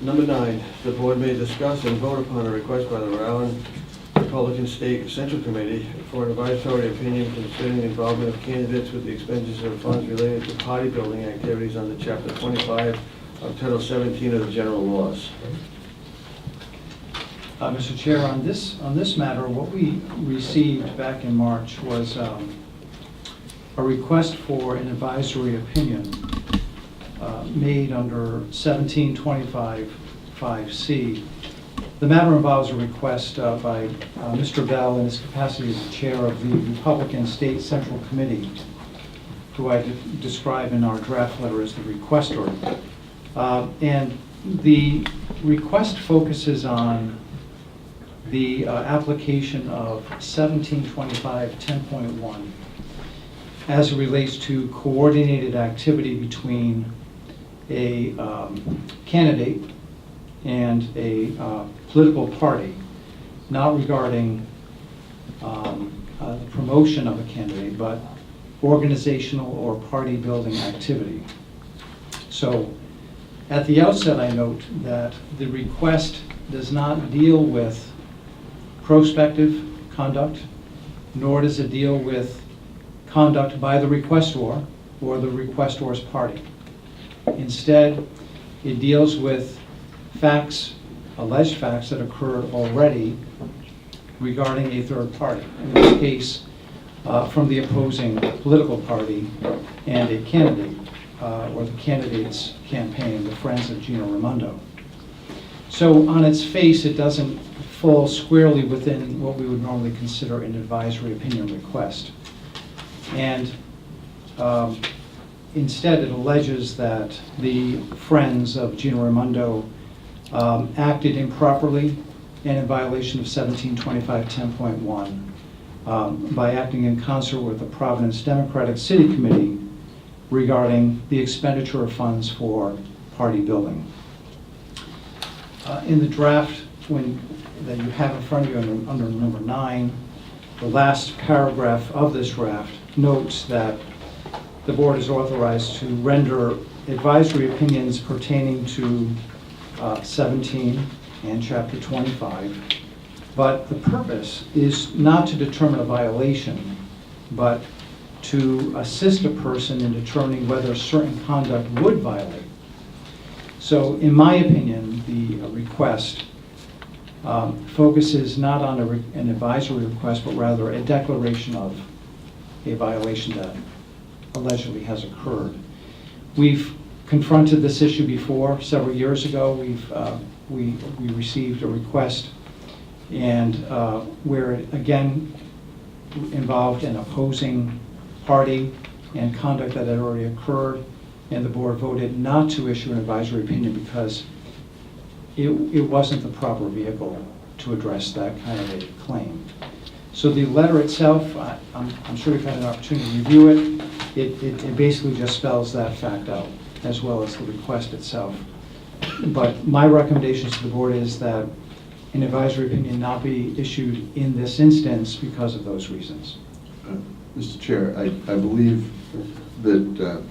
Number 9, the board may discuss and vote upon a request by the Rhode Island Republican State Central Committee for an advisory opinion concerning the involvement of candidates with the expenditure of funds related to party building activities under Chapter 25 of Title 17 of the General Laws. Mr. Chair, on this matter, what we received back in March was a request for an advisory opinion made under 1725(5)(c). The matter involves a request by Mr. Bell in his capacity as the chair of the Republican State Central Committee, who I describe in our draft letter as the requestor. And the request focuses on the application of 1725(10.1 as it relates to coordinated activity between a candidate and a political party, not regarding the promotion of a candidate, but organizational or party building activity. So at the outset, I note that the request does not deal with prospective conduct, nor does it deal with conduct by the requestor or the requestor's party. Instead, it deals with facts, alleged facts that occurred already regarding a third party, in this case from the opposing political party and a candidate, or the candidate's campaign, the Friends of Gina Raimondo. So on its face, it doesn't fall squarely within what we would normally consider an advisory opinion request. And instead, it alleges that the Friends of Gina Raimondo acted improperly and in violation of 1725(10.1 by acting in concert with the Providence Democratic City Committee regarding the expenditure of funds for party building. In the draft that you have in front of you under number 9, the last paragraph of this draft notes that the board is authorized to render advisory opinions pertaining to 17 and Chapter 25, but the purpose is not to determine a violation, but to assist a person in determining whether certain conduct would violate. So in my opinion, the request focuses not on an advisory request, but rather a declaration of a violation that allegedly has occurred. We've confronted this issue before. Several years ago, we received a request, and where it again involved an opposing party and conduct that had already occurred, and the board voted not to issue an advisory opinion because it wasn't the proper vehicle to address that kind of a claim. So the letter itself, I'm sure you've had an opportunity to review it. It basically just spells that fact out, as well as the request itself. But my recommendation to the board is that an advisory opinion not be issued in this instance because of those reasons. Mr. Chair, I believe that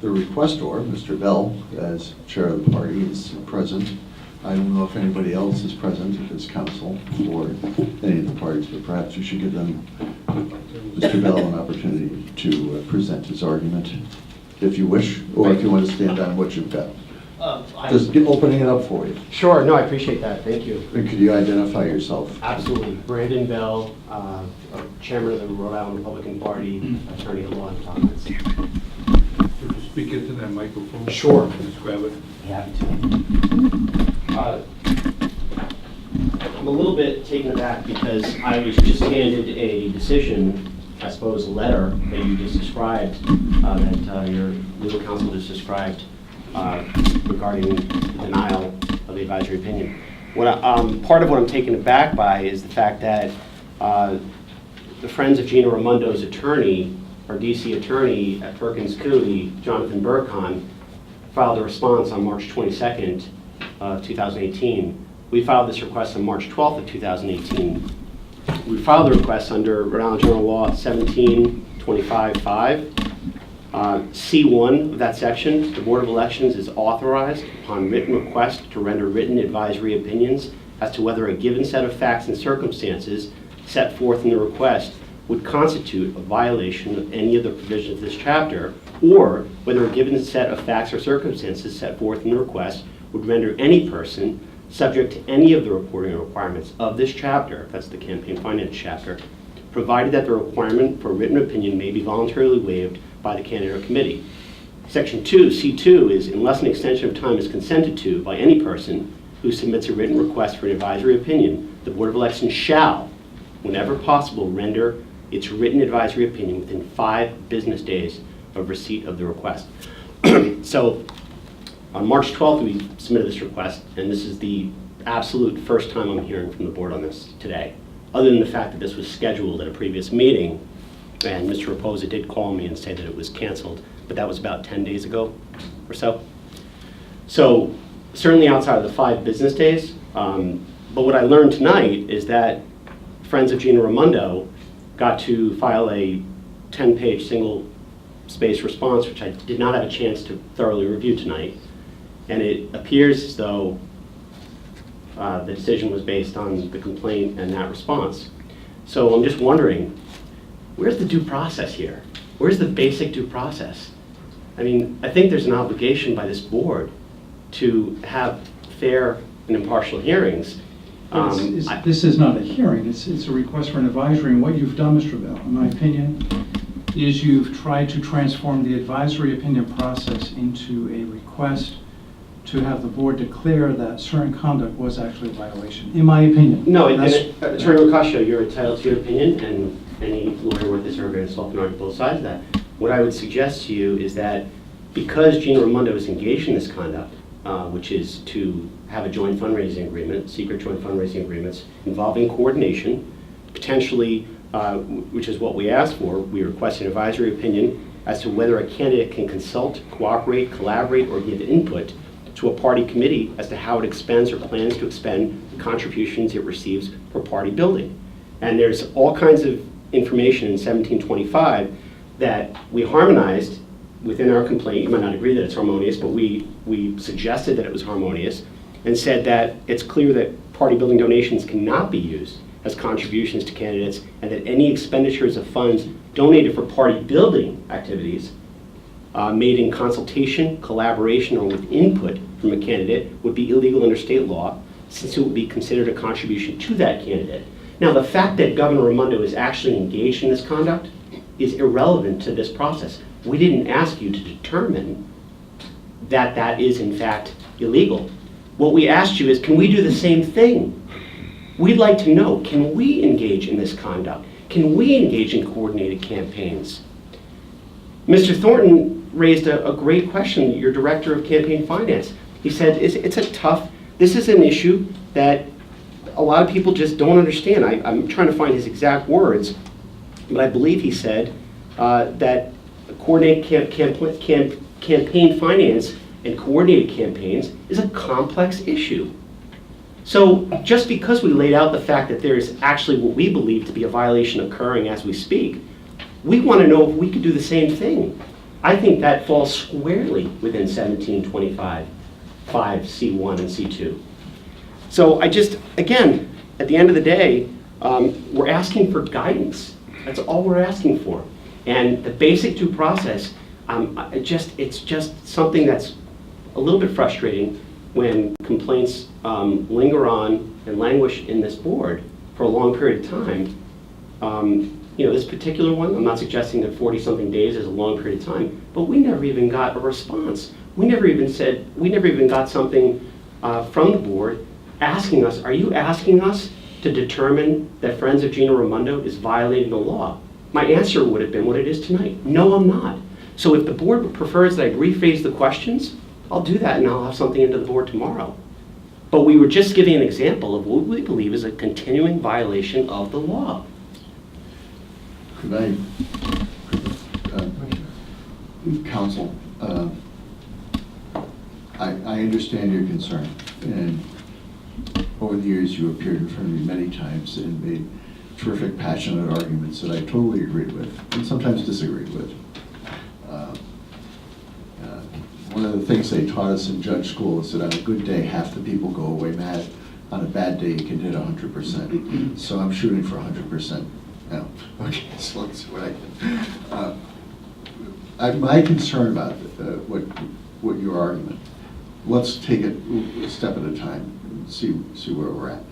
the requestor, Mr. Bell, as chair of the party, is present. I don't know if anybody else is present as counsel for any of the parties, but perhaps you should give them, Mr. Bell, an opportunity to present his argument, if you wish, or if you want to stand on what you've got. Just opening it up for you. Sure, no, I appreciate that, thank you. And could you identify yourself? Absolutely. Brandon Bell, chairman of the Rhode Island Republican Party, attorney at law in Providence. Could you speak into that microphone? Sure. Just grab it. Happy to. I'm a little bit taken aback because I was just handed a decision, I suppose a letter that you just described, that your legal counsel just described regarding the denial of the advisory opinion. Part of what I'm taken aback by is the fact that the Friends of Gina Raimondo's attorney, our DC attorney at Perkins Coie, Jonathan Burkhan, filed a response on March 22nd of 2018. We filed this request on March 12th of 2018. We filed the request under Rhode Island General Law 1725(5). C1 of that section, the Board of Elections is authorized upon written request to render written advisory opinions as to whether a given set of facts and circumstances set forth in the request would constitute a violation of any of the provisions of this chapter, or whether a given set of facts or circumstances set forth in the request would render any person subject to any of the reporting requirements of this chapter, that's the campaign finance chapter, provided that the requirement for written opinion may be voluntarily waived by the candidate or committee. Section 2, C2 is, unless an extension of time is consented to by any person who submits a written request for an advisory opinion, the Board of Elections shall, whenever possible, render its written advisory opinion within 5 business days of receipt of the request. So on March 12th, we submitted this request, and this is the absolute first time I'm hearing from the board on this today, other than the fact that this was scheduled at a previous meeting, and Mr. Raposa did call me and say that it was canceled, but that was about 10 days ago or so. So certainly outside of the 5 business days, but what I learned tonight is that Friends of Gina Raimondo got to file a 10-page single-space response, which I did not have a chance to thoroughly review tonight. And it appears as though the decision was based on the complaint and that response. So I'm just wondering, where's the due process here? Where's the basic due process? I mean, I think there's an obligation by this board to have fair and impartial hearings. This is not a hearing, it's a request for an advisory, and what you've done, Mr. Bell, in my opinion, is you've tried to transform the advisory opinion process into a request to have the board declare that certain conduct was actually a violation, in my opinion. No, Attorney Marcaccio, you're entitled to your opinion, and any lawyer worth his or her himself can argue both sides of that. What I would suggest to you is that because Gina Raimondo is engaged in this conduct, which is to have a joint fundraising agreement, secret joint fundraising agreements involving coordination, potentially, which is what we asked for, we request an advisory opinion as to whether a candidate can consult, cooperate, collaborate, or give input to a party committee as to how it expends or plans to expend the contributions it receives for party building. And there's all kinds of information in 1725 that we harmonized within our complaint. You might not agree that it's harmonious, but we suggested that it was harmonious and said that it's clear that party building donations cannot be used as contributions to candidates, and that any expenditures of funds donated for party building activities made in consultation, collaboration, or with input from a candidate would be illegal under state law, since it would be considered a contribution to that candidate. Now, the fact that Governor Raimondo is actually engaged in this conduct is irrelevant to this process. We didn't ask you to determine that that is in fact illegal. What we asked you is, can we do the same thing? We'd like to know, can we engage in this conduct? Can we engage in coordinated campaigns? Mr. Thornton raised a great question, your director of campaign finance. He said, this is an issue that a lot of people just don't understand. I'm trying to find his exact words, but I believe he said that coordinated campaign finance and coordinated campaigns is a complex issue. So just because we laid out the fact that there's actually what we believe to be a violation occurring as we speak, we want to know if we could do the same thing. I think that falls squarely within 1725, 5C1 and C2. So again, at the end of the day, we're asking for guidance. That's all we're asking for. And the basic due process, it's just something that's a little bit frustrating when complaints linger on and languish in this board for a long period of time. This particular one, I'm not suggesting that 40-something days is a long period of time, but we never even got a response. We never even got something from the board asking us, are you asking us to determine that Friends of Gina Raimondo is violating the law? My answer would have been what it is tonight. No, I'm not. So if the board prefers that I rephrase the questions, I'll do that and I'll have something into the board tomorrow. But we were just giving an example of what we believe is a continuing violation of the law. Could I, counsel, I understand your concern, and over the years you appeared in front of me many times and made terrific, passionate arguments that I totally agreed with and sometimes disagreed with. one of the things they taught us in judge school is that on a good day, half the people go away mad. On a bad day, you can hit 100%. So I'm shooting for 100%. No. Okay, so let's see what I can. My concern about what your argument, let's take it a step at a time and see where we're at.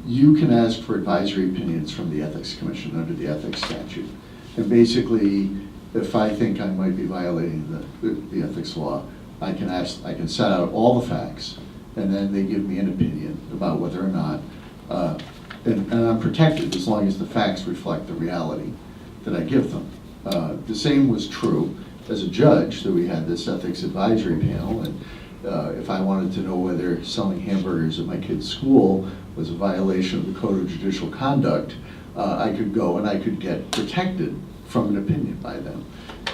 You can ask for advisory opinions from the Ethics Commission under the Ethics Statute. And basically, if I think I might be violating the ethics law, I can set out all the facts, and then they give me an opinion about whether or not, and I'm protected as long as the facts reflect the reality that I give them. The same was true as a judge, that we had this ethics advisory panel, and if I wanted to know whether selling hamburgers at my kid's school was a violation of the Code of Judicial Conduct, I could go and I could get protected from an opinion by them.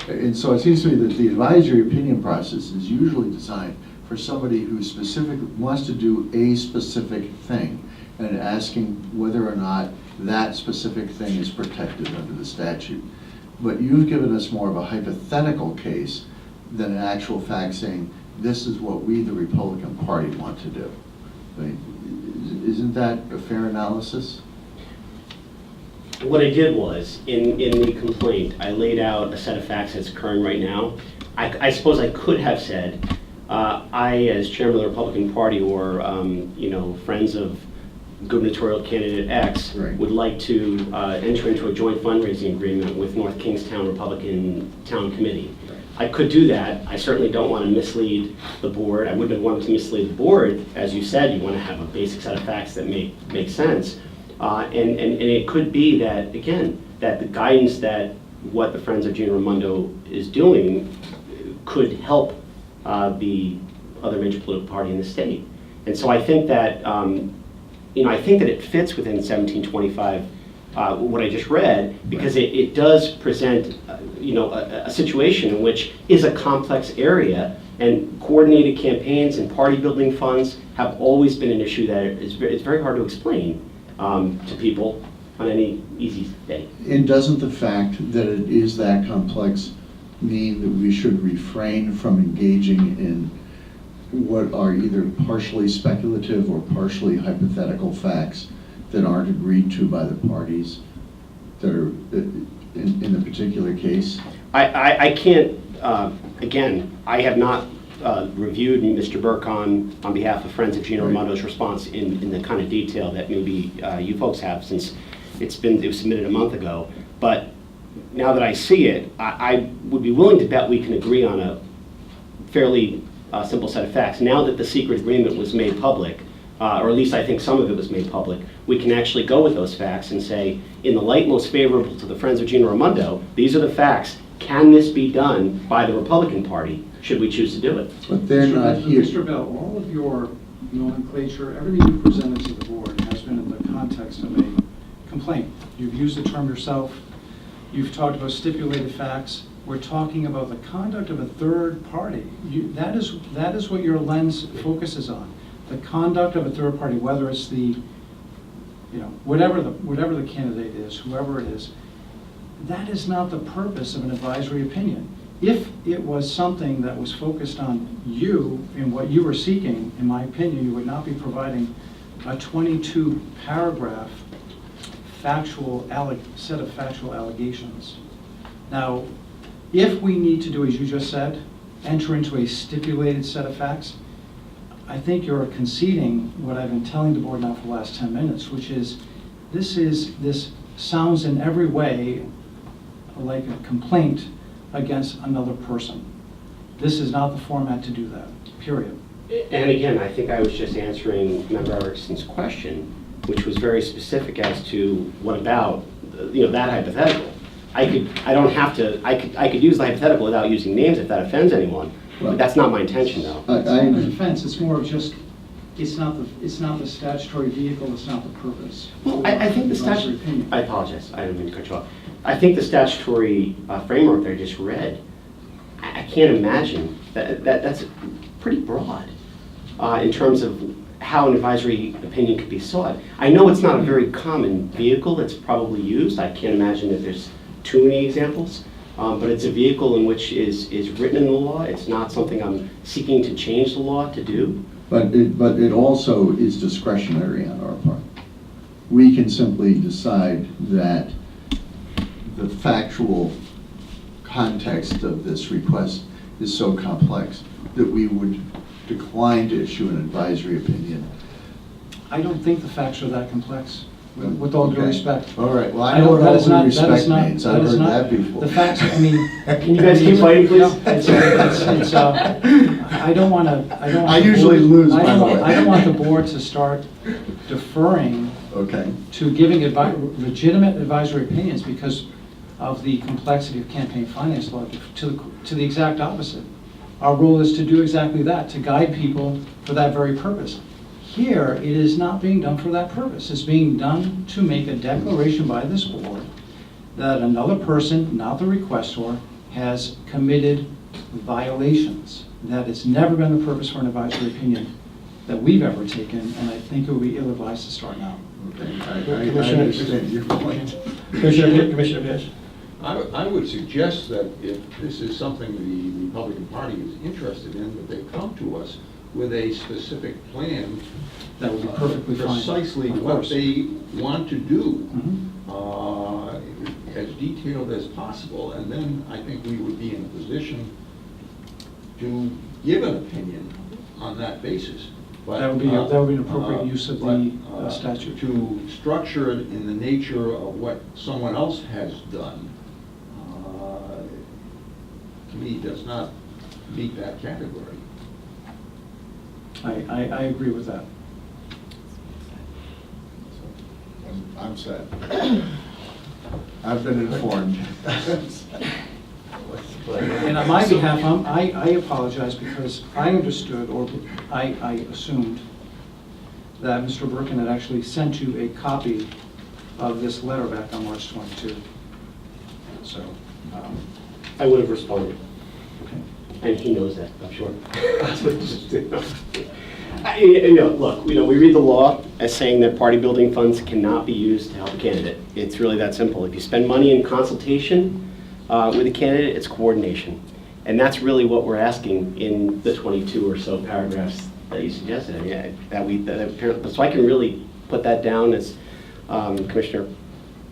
And so it seems to me that the advisory opinion process is usually designed for somebody who wants to do a specific thing, and asking whether or not that specific thing is protected under the statute. But you've given us more of a hypothetical case than an actual fact saying, this is what we, the Republican Party, want to do. Right? Isn't that a fair analysis? What I did was, in the complaint, I laid out a set of facts that's occurring right now. I suppose I could have said, I, as chairman of the Republican Party, or friends of gubernatorial candidate X, Right. would like to enter into a joint fundraising agreement with North Kingstown Republican Town Committee. I could do that. I certainly don't want to mislead the board. I wouldn't have wanted to mislead the board. As you said, you want to have a basic set of facts that make sense. And it could be that, again, that the guidance that what the Friends of Gina Raimondo is doing could help the other major political party in the state. And so I think that, I think that it fits within 1725, what I just read, because it does present, a situation in which is a complex area, and coordinated campaigns and party building funds have always been an issue that it's very hard to explain to people on any easy day. And doesn't the fact that it is that complex mean that we should refrain from engaging in what are either partially speculative or partially hypothetical facts that aren't agreed to by the parties that are in the particular case? I can't, again, I have not reviewed Mr. Burke on behalf of Friends of Gina Raimondo's response in the kind of detail that maybe you folks have, since it was submitted a month ago. But now that I see it, I would be willing to bet we can agree on a fairly simple set of facts. Now that the secret agreement was made public, or at least I think some of it was made public, we can actually go with those facts and say, in the light most favorable to the Friends of Gina Raimondo, these are the facts. Can this be done by the Republican Party, should we choose to do it? But they're not here. Mr. Bell, all of your nomenclature, everything you presented to the board has been in the context of a complaint. You've used the term yourself. You've talked about stipulated facts. We're talking about the conduct of a third party. That is what your lens focuses on. The conduct of a third party, whether it's the, whatever the candidate is, whoever it is, that is not the purpose of an advisory opinion. If it was something that was focused on you and what you were seeking, in my opinion, you would not be providing a 22-paragraph set of factual allegations. Now, if we need to do, as you just said, enter into a stipulated set of facts, I think you're conceding what I've been telling the board now for the last 10 minutes, which is this sounds in every way like a complaint against another person. This is not the format to do that, period. And again, I think I was just answering Member Erickson's question, which was very specific as to what about, that hypothetical. I could use the hypothetical without using names if that offends anyone. But that's not my intention, though. It's not an offense. It's more of just, it's not the statutory vehicle. It's not the purpose. Well, I think the statute. I apologize. I didn't mean to cut you off. I think the statutory framework that I just read, I can't imagine that's pretty broad in terms of how an advisory opinion could be sought. I know it's not a very common vehicle that's probably used. I can't imagine that there's too many examples. But it's a vehicle in which is written in the law. It's not something I'm seeking to change the law to do. But it also is discretionary on our part. We can simply decide that the factual context of this request is so complex that we would decline to issue an advisory opinion. I don't think the facts are that complex, with all due Okay. respect. All right, well, I know what That all is due not- that is respect not- means. that I've is heard not- that before. The facts, I mean. Can you guys keep fighting, please? No, I don't want to, I usually lose, by the way. I don't want the board to start deferring Okay, to giving legitimate advisory opinions because of the complexity of campaign finance law, to the exact opposite. Our role is to do exactly that, to guide people for that very purpose. Here, it is not being done for that purpose. It's being done to make a declaration by this board that another person, not the requestor, has committed violations. That it's never been the purpose for an advisory opinion that we've ever taken, and I think it would be ill-advised to start now. okay, I understand your point. Commissioner Pierce? I would suggest that if this is something the Republican Party is interested in, that they come to us with a specific plan. That would be perfectly fine. Precisely Of what course. they want to do, Mhm. as detailed as possible, and then I think we would be in a position to give an opinion on that basis. But, That would be an appropriate use of the but, statute. To structure it in the nature of what someone else has done, to me, does not meet that category. I agree with that. I'm sad. I've been informed. And on my behalf, I apologize because I understood, or I assumed, that Mr. Birkin had actually sent you a copy of this letter back on March 22. So, I would have responded, okay. and he knows that, I'm sure. Look, we read the law as saying that party building funds cannot be used to help a candidate. It's really that simple. If you spend money in consultation with a candidate, it's coordination. And that's really what we're asking in the 22 or so paragraphs that you suggested. I mean, so I can really put that down as Commissioner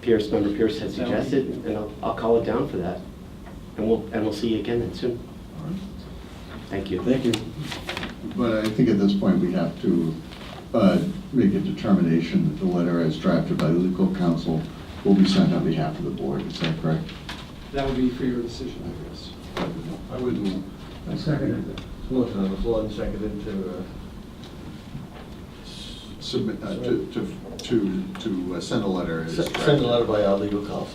Pierce, Member Pierce had suggested, and I'll call it down for that. And we'll see you again then soon. Thank you. Thank you. But I think at this point, we have to make a determination that the letter as drafted by the legal counsel will be sent on behalf of the board. Is that correct? That would be for your decision, I guess. I would move. I seconded it. Motion on the floor and seconded to Submit, to send a letter. as send drafted. a letter by our legal counsel.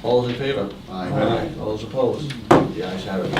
All those in favor? Aye. All those opposed? The ayes have it.